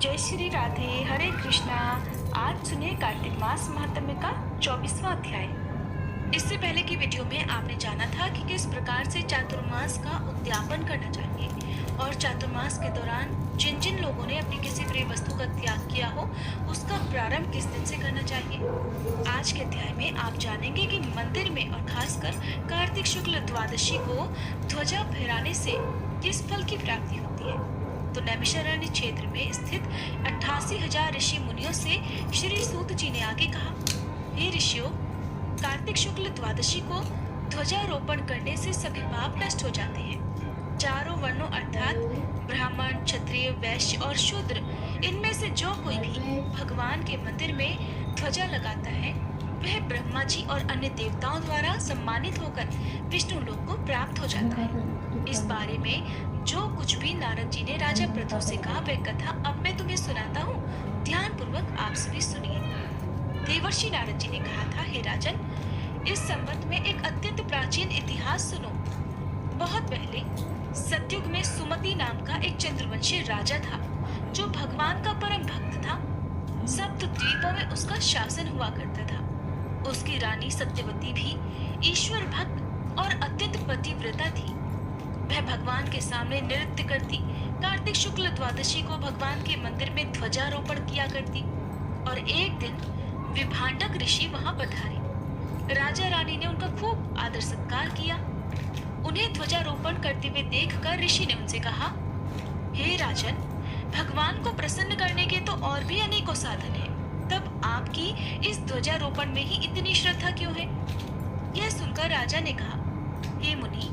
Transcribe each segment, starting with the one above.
जय श्री राधे, हरे कृष्णा। आज सुनिए कार्तिक मास महात्म्य का 24वां अध्याय। इससे पहले की वीडियो में आपने जाना था कि किस प्रकार से चातुर्मास का उद्यापन करना चाहिए और चातुर्मास के दौरान जिन जिन लोगों ने अपनी किसी प्रिय वस्तु का त्याग किया हो उसका प्रारंभ किस दिन से करना चाहिए। आज के अध्याय में आप जानेंगे कि मंदिर में और खासकर कार्तिक शुक्ल द्वादशी को ध्वजा फहराने से किस फल की प्राप्ति होती है। तो नैमिषारण्य क्षेत्र में स्थित 88,000 ऋषि मुनियों से श्री सूत जी ने आगे कहा, हे ऋषियों, कार्तिक शुक्ल द्वादशी को ध्वजारोपण करने से सभी पाप नष्ट हो जाते हैं। चारों वर्णों अर्थात ब्राह्मण, क्षत्रिय, वैश्य और शूद्र, इनमें से जो कोई भी भगवान के मंदिर में ध्वजा लगाता है वह ब्रह्मा जी और अन्य देवताओं द्वारा सम्मानित होकर विष्णु लोक को प्राप्त हो जाता है। इस बारे में जो कुछ भी नारद जी ने राजा प्रथु से कहा वह कथा अब मैं तुम्हें सुनाता हूँ, ध्यान पूर्वक आप सभी सुनिए। देवर्षि नारद जी ने कहा था, हे राजन, इस संबंध में एक अत्यंत प्राचीन इतिहास सुनो। बहुत पहले सतयुग में सुमति नाम का एक चंद्रवंशी राजा था जो भगवान का परम भक्त था। सप्त द्वीपों में उसका शासन हुआ करता था। उसकी रानी सत्यवती भी ईश्वर भक्त और अत्यंत पतिव्रता थी। वह भगवान के सामने नृत्य करती, कार्तिक शुक्ल द्वादशी को भगवान के मंदिर में ध्वजारोपण किया करती और एक दिन विभांडक ऋषि वहां पधारे। राजा रानी ने उनका खूब आदर सत्कार किया। उन्हें ध्वजारोपण करते हुए देखकर ऋषि ने उनसे कहा, हे राजन, भगवान को प्रसन्न करने के तो और भी अनेकों साधन हैं, तब आपकी इस ध्वजारोपण में ही इतनी श्रद्धा क्यों है। यह सुनकर राजा ने कहा, हे मुनि,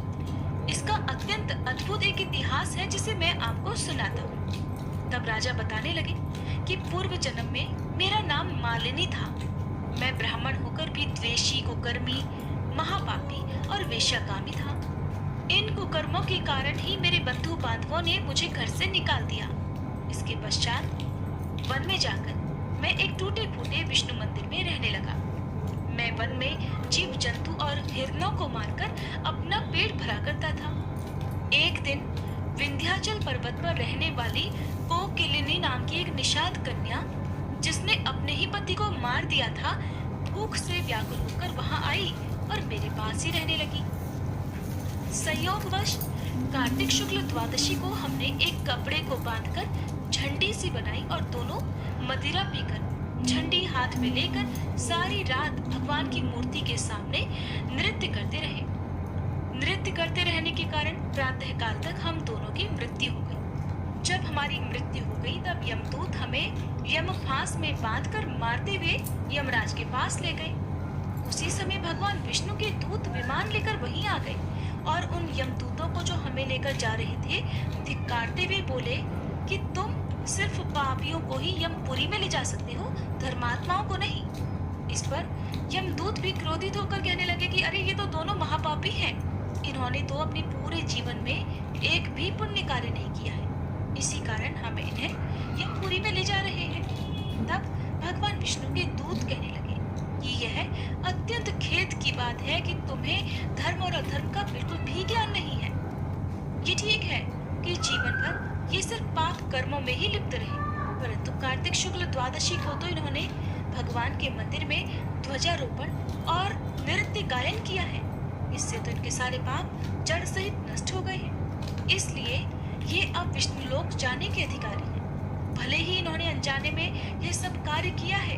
इसका अत्यंत अद्भुत एक इतिहास है जिसे मैं आपको सुनाता हूँ। तब राजा बताने लगे कि पूर्व जन्म में मेरा नाम मालिनी था। मैं ब्राह्मण होकर भी द्वेषी, कुकर्मी, महापापी और वेश्याकामी था। इन कुकर्मों के कारण ही मेरे बंधु बांधवों ने मुझे घर से निकाल दिया। इसके पश्चात वन में जाकर मैं एक टूटे फूटे विष्णु मंदिर में रहने लगा। मैं वन में जीव जंतु और हिरणों को मारकर अपना पेट भरा करता था। एक दिन विंध्याचल पर्वत पर रहने वाली कोकिलिनी नाम की एक निषाद कन्या, जिसने अपने ही पति को मार दिया था, भूख से व्याकुल होकर वहां आई और मेरे पास ही रहने लगी। संयोगवश कार्तिक शुक्ल द्वादशी को हमने एक कपड़े को बांधकर झंडी सी बनाई और दोनों मदिरा पीकर झंडी हाथ में लेकर सारी रात भगवान की मूर्ति के सामने नृत्य करते रहे। नृत्य करते रहने के कारण प्रातः काल तक हम दोनों की मृत्यु हो गई। जब हमारी मृत्यु हो गई तब यमदूत हमें यमफांस में बांधकर मारते हुए यमराज के पास ले गए। उसी समय भगवान विष्णु के दूत विमान लेकर वहीं आ गए और उन यमदूतों को जो हमें लेकर जा रहे थे धिक्कारते हुए बोले कि तुम सिर्फ पापियों को ही यमपुरी में ले जा सकते हो, धर्मात्माओं को नहीं। इस पर यमदूत भी क्रोधित होकर कहने लगे कि अरे ये तो दोनों महापापी हैं। इन्होंने तो अपने पूरे जीवन में एक भी पुण्य कार्य नहीं किया है, इसी कारण हम इन्हें यमपुरी में ले जा रहे हैं। तब भगवान विष्णु के दूत कहने लगे कि यह अत्यंत खेद की बात है कि तुम्हें धर्म और अधर्म का बिल्कुल भी ज्ञान नहीं है। ये ठीक है कि जीवन भर ये सिर्फ पाप कर्मों में ही लिप्त रहे, परंतु कार्तिक शुक्ल द्वादशी को तो इन्होंने भगवान के मंदिर में ध्वजारोपण और नृत्य गायन किया है। इससे तो इनके सारे पाप जड़ सहित नष्ट हो गए हैं। इसलिए ये अब विष्णु लोक जाने के अधिकारी हैं, भले ही इन्होंने अनजाने में यह सब कार्य किया है।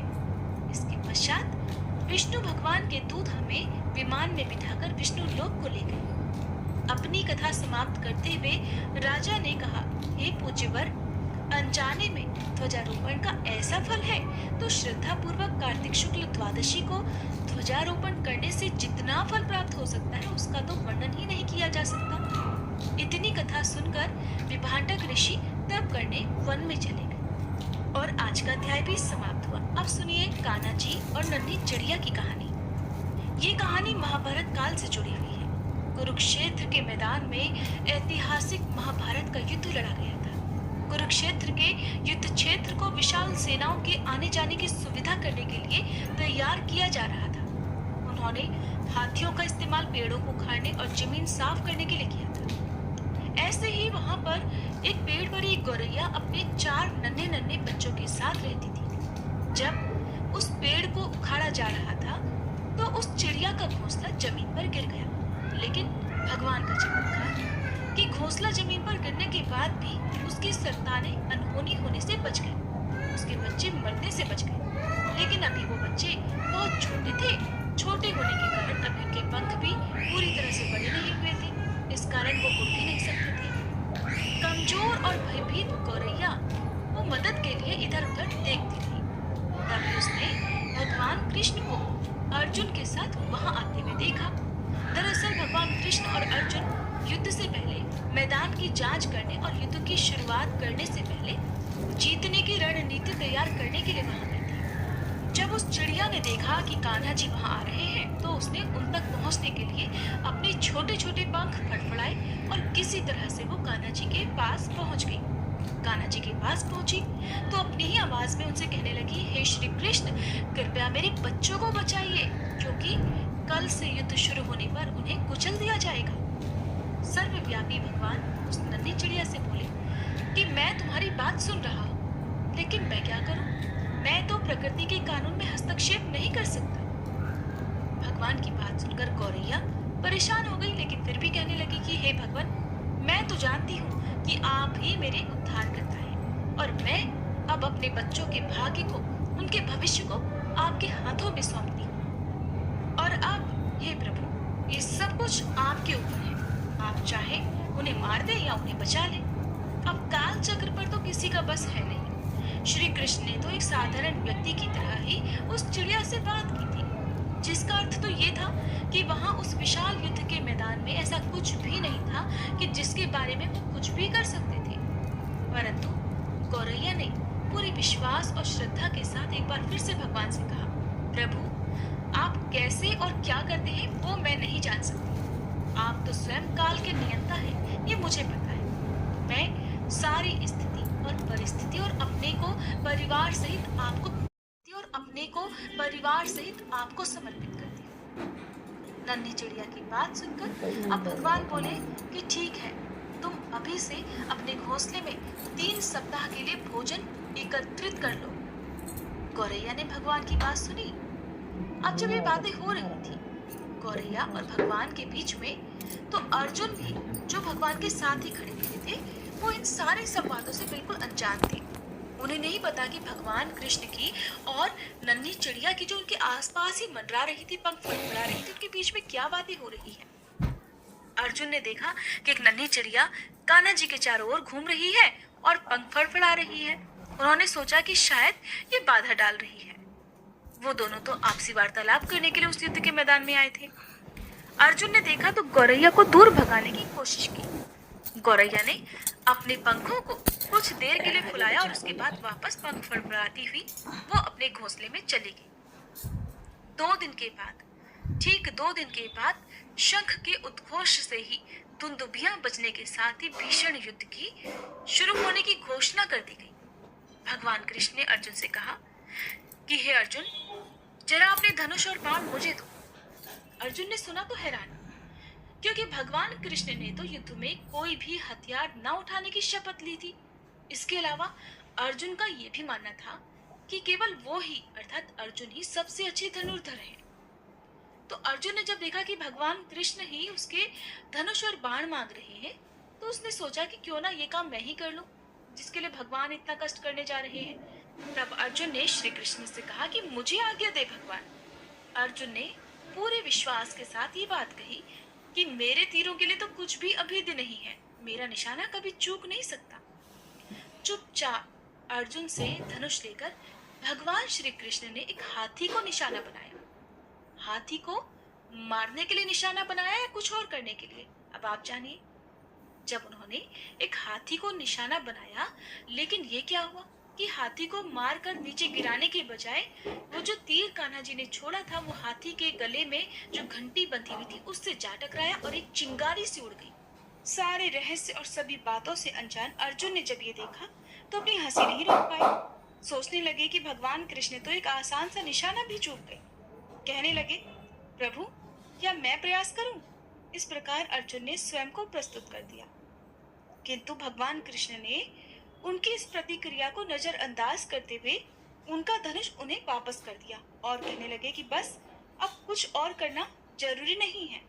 इसके पश्चात विष्णु भगवान के दूत हमें विमान में बिठाकर विष्णु लोक को ले गए। अपनी कथा समाप्त करते हुए राजा ने कहा, हे पूज्यवर, अनजाने में ध्वजारोपण का ऐसा फल है तो श्रद्धा पूर्वक कार्तिक शुक्ल द्वादशी को ध्वजारोपण करने से जितना फल प्राप्त हो सकता है उसका तो वर्णन ही नहीं किया जा सकता। इतनी कथा सुनकर विभांडक ऋषि तप करने वन में चले गए और आज का अध्याय भी समाप्त हुआ। अब सुनिए कान्हा जी और नन्ही चिड़िया की कहानी। ये कहानी महाभारत काल से जुड़ी हुई है। कुरुक्षेत्र के मैदान में ऐतिहासिक महाभारत का युद्ध लड़ा गया था। कुरुक्षेत्र के युद्ध क्षेत्र को विशाल सेनाओं के आने जाने की सुविधा करने के लिए तैयार किया जा रहा था। उन्होंने हाथियों का इस्तेमाल पेड़ों को उखाड़ने और जमीन साफ करने के लिए किया था। ऐसे ही वहां पर एक पेड़ पर एक गौरैया अपने 4 नन्हे नन्हे बच्चों के साथ रहती थी। जब उस पेड़ को उखाड़ा जा रहा था तो उस चिड़िया का घोंसला जमीन पर गिर गया। लेकिन भगवान का चमत्कार कि घोंसला जमीन पर गिरने के बाद भी उसकी संतानें अनहोनी होने से बच गई, उसके बच्चे मरने से बच गए। लेकिन अभी वो बच्चे बहुत छोटे थे। छोटे होने के कारण अभी उनके पंख भी पूरी तरह से बड़े नहीं हुए थे, इस कारण वो उड़ भी नहीं सकते थे। कमजोर और भयभीत गौरैया वो मदद के लिए इधर उधर देखती थी। तभी उसने भगवान कृष्ण को अर्जुन के साथ वहां आते हुए देखा। दरअसल भगवान कृष्ण और अर्जुन युद्ध से पहले मैदान की जांच करने और युद्ध की शुरुआत करने से पहले जीतने की रणनीति तैयार करने के लिए वहां गए थे। जब उस चिड़िया ने देखा कि कान्हा जी वहां आ रहे हैं तो उसने उन तक पहुंचने के लिए अपने छोटे छोटे पंख फड़फड़ाए और किसी तरह से वो कान्हा जी के पास पहुंच गई। कान्हा जी के पास पहुंची तो अपनी ही आवाज में उनसे कहने लगी, हे श्री कृष्ण, कृपया मेरे बच्चों को बचाइए, क्योंकि कल से युद्ध शुरू होने पर उन्हें कुचल दिया जाएगा। सर्वव्यापी भगवान उस नन्ही चिड़िया से बोले कि मैं तुम्हारी बात सुन रहा हूँ, लेकिन मैं क्या करूँ? मैं तो प्रकृति के कानून में हस्तक्षेप नहीं कर सकता। भगवान की बात सुनकर गौरैया परेशान हो गई, लेकिन फिर भी कहने लगी कि हे भगवान, मैं तो जानती हूँ कि आप ही मेरे उद्धार करता है और मैं अब अपने बच्चों के भाग्य को, उनके भविष्य को आपके हाथों में सौंपती हूँ। और अब हे प्रभु, ये सब कुछ आपके ऊपर है। आप चाहे उन्हें मार दे या उन्हें बचा ले। अब काल चक्र पर तो किसी का बस है नहीं। श्री कृष्ण ने तो एक साधारण व्यक्ति की तरह ही उस चिड़िया से बात की थी, जिसका अर्थ तो ये था कि वहां उस विशाल युद्ध के मैदान में ऐसा कुछ भी नहीं था कि जिसके बारे में वो कुछ भी कर सकते थे। परंतु गौरैया ने पूरे विश्वास और श्रद्धा के साथ एक बार फिर से भगवान से कहा, प्रभु, आप कैसे और क्या करते हैं वो मैं नहीं जान सकती। आप तो स्वयं काल के नियंता हैं, ये मुझे पता है। मैं सारी स्थिति और परिस्थिति और अपने को परिवार सहित आपको समर्पित करती हूँ। नन्ही चिड़िया की बात सुनकर अब भगवान बोले कि ठीक है, तुम अभी से अपने घोंसले में 3 सप्ताह के लिए भोजन एकत्रित कर लो। गौरैया ने भगवान की बात सुनी। अब जब ये बातें हो रही थी गौरैया और भगवान के बीच में, तो अर्जुन भी जो भगवान के साथ ही खड़े हुए थे, वो इन सारे संवादों से बिल्कुल अनजान थे। उन्हें नहीं पता कि भगवान कृष्ण की और नन्ही चिड़िया की जो उनके आसपास ही मंडरा रही थी, पंख फड़फड़ा रही थी, उनके बीच में क्या बातें हो रही हैं। अर्जुन ने देखा कि एक नन्ही चिड़िया कान्हा जी के चारों ओर घूम रही है और पंख फड़फड़ा रही है। उन्होंने सोचा कि शायद ये बाधा डाल रही है। वो दोनों तो आपसी वार्तालाप करने के लिए उस युद्ध के मैदान में आए थे। अर्जुन ने देखा तो गौरैया को दूर भगाने की कोशिश की। गौरैया ने अपने पंखों को कुछ देर के लिए फुलाया और उसके बाद वापस पंख फड़फड़ाती हुई वो अपने घोंसले में चली गई। 2 दिन के बाद, ठीक 2 दिन के बाद, शंख के उद्घोष से ही दुंदुभियां बजने के साथ ही भीषण युद्ध की शुरू होने की घोषणा कर दी गई। भगवान कृष्ण ने अर्जुन से कहा कि हे अर्जुन, जरा अपने धनुष और बाण मुझे दो। अर्जुन ने सुना तो हैरान, क्योंकि भगवान कृष्ण ने तो युद्ध में कोई भी हथियार न उठाने की शपथ ली थी। इसके अलावा अर्जुन का ये भी मानना था कि केवल वो ही, अर्थात अर्जुन ही सबसे अच्छे धनुर्धर हैं। तो अर्जुन ने जब देखा कि भगवान कृष्ण ही उसके धनुष और बाण मांग रहे हैं, तो उसने सोचा कि क्यों ना ये काम मैं ही कर लूं, जिसके लिए भगवान इतना कष्ट करने जा रहे हैं। तब अर्जुन ने श्री कृष्ण से कहा कि मुझे आज्ञा दे भगवान। अर्जुन ने पूरे विश्वास के साथ ये बात कही कि मेरे तीरों के लिए तो कुछ भी अभेद्य नहीं है, मेरा निशाना कभी चूक नहीं सकता। चुपचाप अर्जुन से धनुष लेकर भगवान श्री कृष्ण ने एक हाथी को निशाना बनाया। हाथी को मारने के लिए निशाना बनाया या कुछ और करने के लिए, अब आप जानिए। जब उन्होंने एक हाथी को निशाना बनाया, लेकिन ये क्या हुआ कि हाथी को मारकर नीचे गिराने के बजाय वो जो तीर कान्हा जी ने छोड़ा था, वो हाथी के गले में जो घंटी बंधी हुई थी उससे जा टकराया और एक चिंगारी सी उड़ गई। सारे रहस्य और सभी बातों से अनजान अर्जुन ने जब ये देखा तो अपनी हंसी नहीं रोक पाए। सोचने लगे कि भगवान कृष्ण तो एक आसान सा निशाना भी चूक गए। कहने लगे, प्रभु, क्या मैं प्रयास करूं? इस प्रकार अर्जुन ने स्वयं को प्रस्तुत कर दिया। किंतु भगवान कृष्ण ने उनकी इस प्रतिक्रिया को नजरअंदाज करते हुए उनका धनुष उन्हें वापस कर दिया और कहने लगे कि बस अब कुछ और करना जरूरी नहीं है।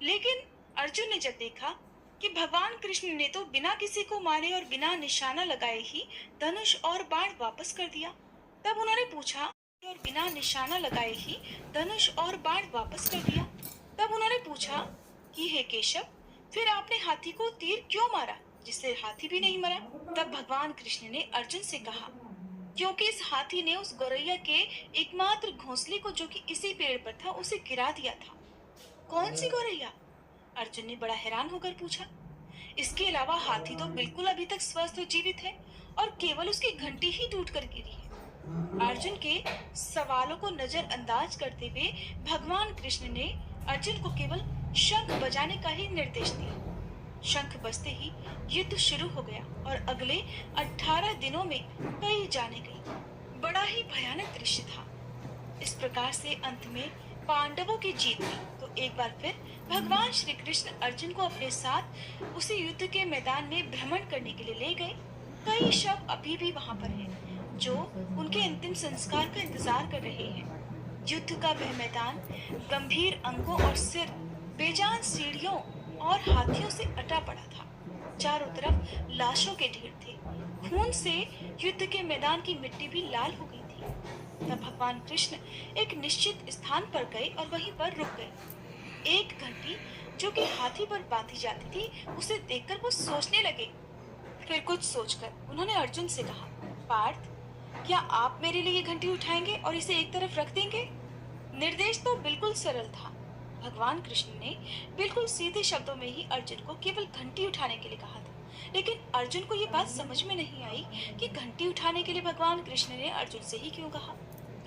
लेकिन अर्जुन ने जब देखा कि भगवान कृष्ण ने तो बिना किसी को मारे और बिना निशाना लगाए ही धनुष और बाण वापस कर दिया, तब उन्होंने पूछा और बिना निशाना लगाए ही धनुष और बाण वापस कर दिया। तब उन्होंने पूछा कि हे केशव, फिर आपने हाथी को तीर क्यों मारा जिससे हाथी भी नहीं मरा? तब भगवान कृष्ण ने अर्जुन से कहा, क्योंकि इस हाथी ने उस गौरैया के एकमात्र घोंसले को, जो कि इसी पेड़ पर था, उसे गिरा दिया था। कौन सी गौरैया? अर्जुन ने बड़ा हैरान होकर पूछा। इसके अलावा हाथी तो बिल्कुल अभी तक स्वस्थ और जीवित है और केवल उसकी घंटी ही टूट कर गिरी है। अर्जुन के सवालों को नजरअंदाज करते हुए भगवान कृष्ण ने अर्जुन को केवल शंख बजाने का ही निर्देश दिया। शंख बजते ही युद्ध शुरू हो गया और अगले 18 दिनों में कई जाने गई। बड़ा ही भयानक दृश्य था। इस प्रकार से अंत में पांडवों की जीत हुई। तो एक बार फिर भगवान श्री कृष्ण अर्जुन को अपने साथ उसी युद्ध के मैदान में भ्रमण करने के लिए ले गए। कई शव अभी भी वहां पर हैं, जो उनके अंतिम संस्कार का इंतजार कर रहे हैं। युद्ध का वह मैदान गंभीर अंगों और सिर, बेजान सीढ़ियों और हाथियों से अटा पड़ा था। चारों तरफ लाशों के ढेर थे। खून से युद्ध के मैदान की मिट्टी भी लाल हो गई थी। तब भगवान कृष्ण एक निश्चित स्थान पर गए और वहीं पर रुक गए। एक घंटी जो कि हाथी पर बांधी जाती थी, उसे देखकर वो सोचने लगे। फिर कुछ सोचकर उन्होंने अर्जुन से कहा, पार्थ, क्या आप मेरे लिए ये घंटी उठाएंगे और इसे एक तरफ रख देंगे? निर्देश तो बिल्कुल सरल था। भगवान कृष्ण ने बिल्कुल सीधे शब्दों में ही अर्जुन को केवल घंटी उठाने के लिए कहा था। लेकिन अर्जुन को ये बात समझ में नहीं आई कि घंटी उठाने के लिए भगवान कृष्ण ने अर्जुन से ही क्यों कहा।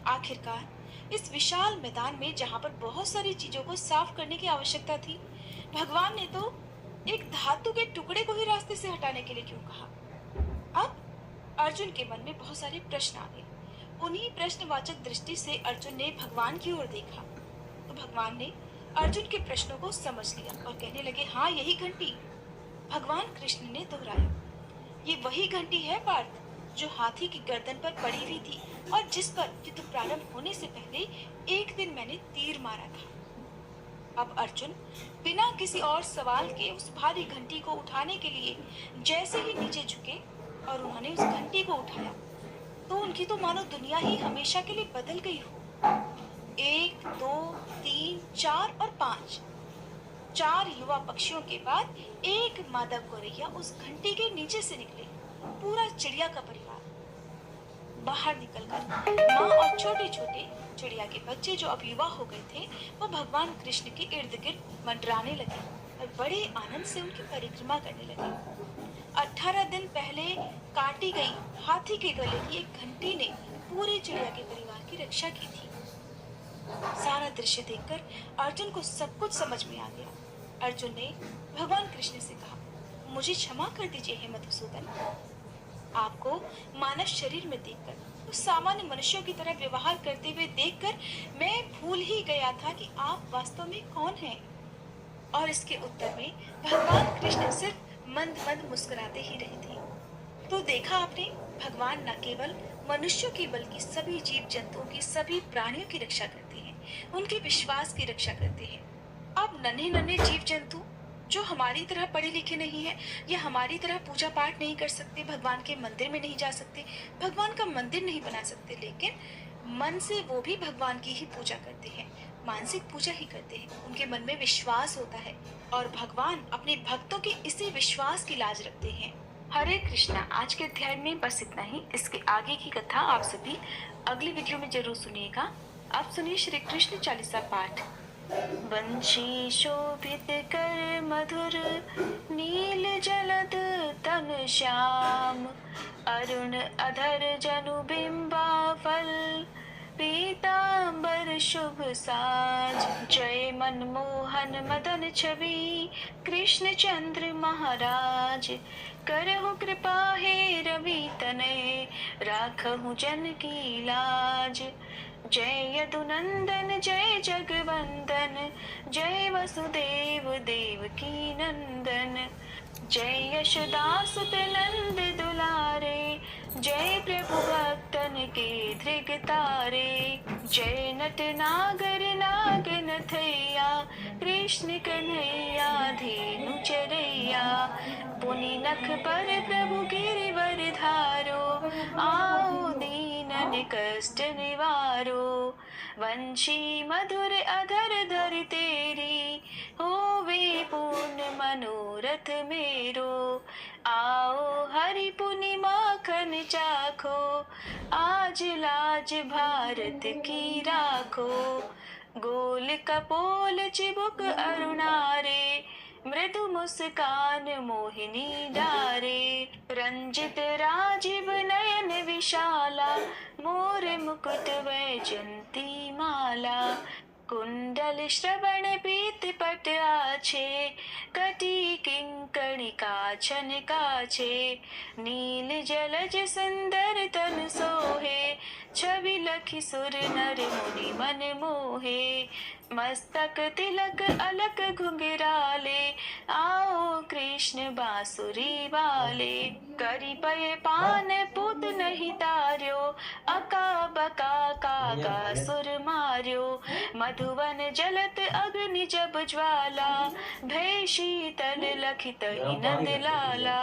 आखिरकार इस विशाल मैदान में, जहाँ पर बहुत सारी चीजों को साफ करने की आवश्यकता थी, भगवान ने तो एक धातु के टुकड़े को ही रास्ते से हटाने के लिए क्यों कहा? अब अर्जुन के मन में बहुत सारे प्रश्न आ गए। उन्हीं प्रश्नवाचक दृष्टि से अर्जुन ने भगवान की ओर देखा। तो भगवान ने अर्जुन के प्रश्नों को समझ लिया और कहने लगे, हाँ, यही घंटी। भगवान कृष्ण ने दोहराया, ये वही घंटी है पार्थ, जो हाथी की गर्दन पर पड़ी हुई थी और जिस पर युद्ध प्रारंभ होने से पहले एक दिन मैंने तीर मारा था। अब अर्जुन बिना किसी और सवाल के उस भारी घंटी को उठाने के लिए जैसे ही नीचे झुके और उन्होंने उस घंटी को उठाया, तो उनकी तो मानो दुनिया ही हमेशा के लिए बदल गई हो। 1, 2, 3, 4 और 5, 4 युवा पक्षियों के बाद एक मादा गौरैया उस घंटी के नीचे से निकले। पूरा चिड़िया का परिवार बाहर निकलकर माँ और छोटे छोटे चिड़िया के बच्चे, जो अब युवा हो गए थे, वो भगवान कृष्ण के इर्द गिर्द मंडराने लगे और बड़े आनंद से उनकी परिक्रमा करने लगे। 18 दिन पहले काटी गई हाथी के गले की एक घंटी ने पूरे चिड़िया के परिवार की रक्षा की थी। सारा दृश्य देखकर अर्जुन को सब कुछ समझ में आ गया। अर्जुन ने भगवान कृष्ण से कहा, मुझे क्षमा कर दीजिए हे मधुसूदन। आपको मानव शरीर में देखकर, उस सामान्य मनुष्यों की तरह व्यवहार करते हुए देखकर मैं भूल ही गया था कि आप वास्तव में कौन हैं। और इसके उत्तर में भगवान कृष्ण सिर्फ मंद मंद मुस्कुराते ही रहे थे। तो देखा आपने, भगवान न केवल मनुष्यों की बल्कि सभी जीव जंतुओं की, सभी प्राणियों की रक्षा करते हैं, उनके विश्वास की रक्षा करते हैं। अब नन्हे नन्हे जीव जंतु जो हमारी तरह पढ़े लिखे नहीं है या हमारी तरह पूजा पाठ नहीं कर सकते, भगवान के मंदिर में नहीं जा सकते, भगवान का मंदिर नहीं बना सकते, लेकिन मन से वो भी भगवान की ही पूजा करते हैं, मानसिक पूजा ही करते हैं। उनके मन में विश्वास होता है और भगवान अपने भक्तों के इसी विश्वास की लाज रखते हैं। हरे कृष्णा। आज के अध्याय में बस इतना ही। इसके आगे की कथा आप सभी अगली वीडियो में जरूर सुनिएगा। आप सुनिए श्री कृष्ण चालीसा पाठ। वंशी शोभित कर मधुर, नील जलद तन श्याम, अरुण अधर जनु बिंबा फल, पीतांबर शुभ साज, जय मनमोहन मदन छवि, कृष्ण चंद्र महाराज, करहु कृपा हे रवि तनय, राखहु जन की लाज। जय यदुनंदन जय जगवंदन, जय वसुदेव देवकी नंदन, जय यशोदासुत नंद दुलारे, जय प्रभु भक्तन के धृग तारे। जय नट नागर नागन थैया, कृष्ण कन्हैया धेनु चरैया। पुनि नख पर प्रभु गिरिवर धारो, आओ दीनन कष्ट निवारो। वंशी मधुर अधर धर तेरी, होवे पूर्ण मनोरथ मेरो। आओ हरि पुनि माखन चाखो, आज लाज भारत की राखो। गोल कपोल चिबुक अरुणारे, मृदु मुस्कान मोहिनी डारे। रंजित राजीव नयन विशाला, मोर मुकुट वैजंती माला। कुंडल श्रवण पीत पट आछे, कटी किंकणी काछन काछे। नील जलज सुंदर तन सोहे, छवि लखि सुर नर मुनि मन मोहे। मस्तक तिलक अलक घुंघराले, आओ कृष्ण बांसुरी वाले। करी पय पान पुत नहीं तार्यो, अका बका काका सुर मार्यो। मधुवन जलत अग्नि जब ज्वाला, भय शीतल लखित ही नंद लाला।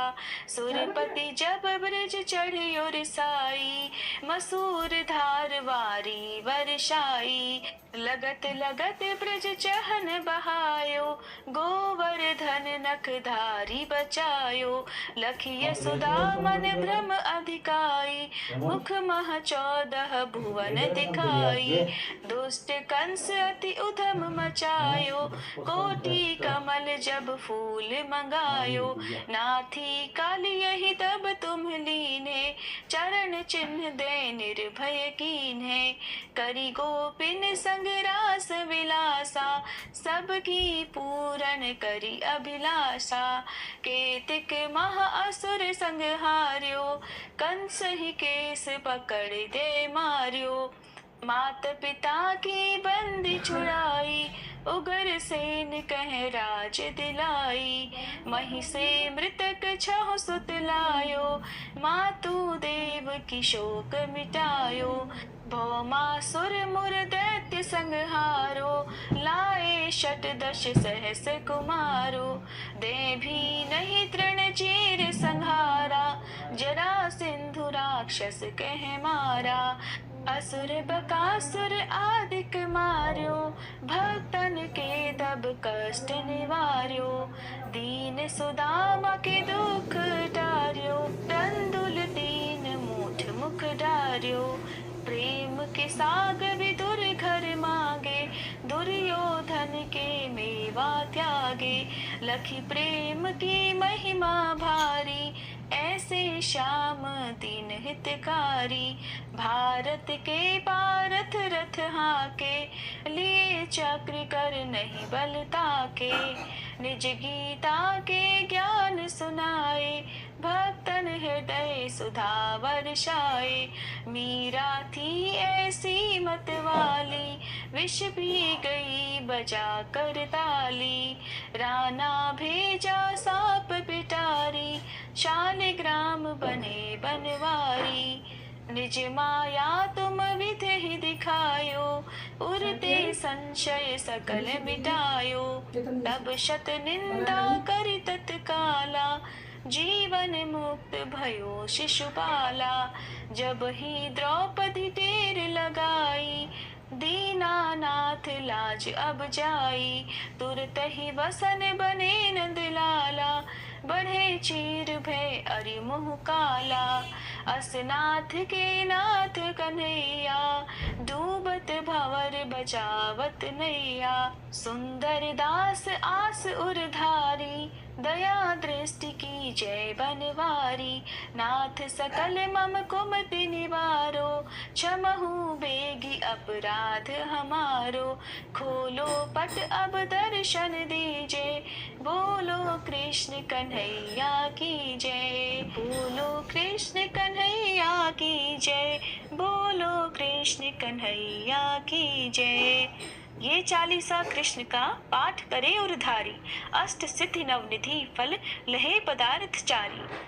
सुरपति जब ब्रज चढ़ियो रिसाई, मसूर धार वारी वर्षाई। लगत लगत ब्रज चहन बहायो, गोवर्धन नख धारी बचायो। लखिय सुधा मन भ्रम अधिकाई, मुख मह 14 भुवन दिखाई। दुष्ट कंस अति उधम मचायो, कोटि कमल जब फूल मंगायो। नाथी काली यही तब तुम लीने, चरण चिन्ह दे निर्भय कीन्हे। करी गोपिन संग रास विलासा, सबकी पूरन करी अभिलाषा। केतिक महा असुर संग हार्यो, कंस ही केस पकड़ दे मार्यो। मात पिता की बंदी छुड़ाई, उगर सेन कह राज दिलाई। मही से मृतक छह सुत लायो, मातु देव की शोक मिटायो। भौमासुर मुर दैत्य संहारो, लाए शत दश सहस कुमारो। दे भी नहीं तृण चीर संहारा, जरा सिंधु राक्षस कह मारा। असुर बकासुर आदिक मार्यो, भक्तन के तब कष्ट निवार्यो। दीन सुदामा के दुख टार्यो, तंदुल दीन मूठ मुख डार्यो। प्रेम के साग विदुर घर मांगे, दुर्योधन के मेवा त्यागे। लखी प्रेम की महिमा भारी, ऐसे श्याम दीन हितकारी। भारत के पारथ रथ हाके, लिए चक्र कर नहीं बल ताके। निज गीता के ज्ञान सुनाए, भक्तन हृदय सुधा वर्षाए। मीरा थी ऐसी मत वाली, विष भी गई बजा कर ताली। राना भेजा साप पिटारी, शालिग्राम बने बनवारी। निज माया तुम विधि ही दिखायो, उरते संशय सकल मिटायो। तब शत निंदा करि तत्काला, जीवन मुक्त भयो शिशुपाला। जब ही द्रौपदी टेर लगाई, दीनानाथ लाज अब जाई। तुरत ही वसन बने नंद लाला, बढ़े चीर भय अरि मुह काला। असनाथ के नाथ कन्हैया, डूबत भंवर बचावत नैया। सुंदर दास आस उरधारी, दया दृष्टि की जय बनवारी। नाथ सकल मम कुमति निवारो, क्षमहु बेगी अपराध हमारो। खोलो पट अब दर्शन दीजे, बोलो कृष्ण कन्हैया की जय। बोलो कृष्ण कन्हैया की जय, बोलो कृष्ण कन्हैया की जय। ये चालीसा कृष्ण का पाठ करे और धारी, अष्ट सिद्धि नवनिधि फल लहे पदार्थ चारी।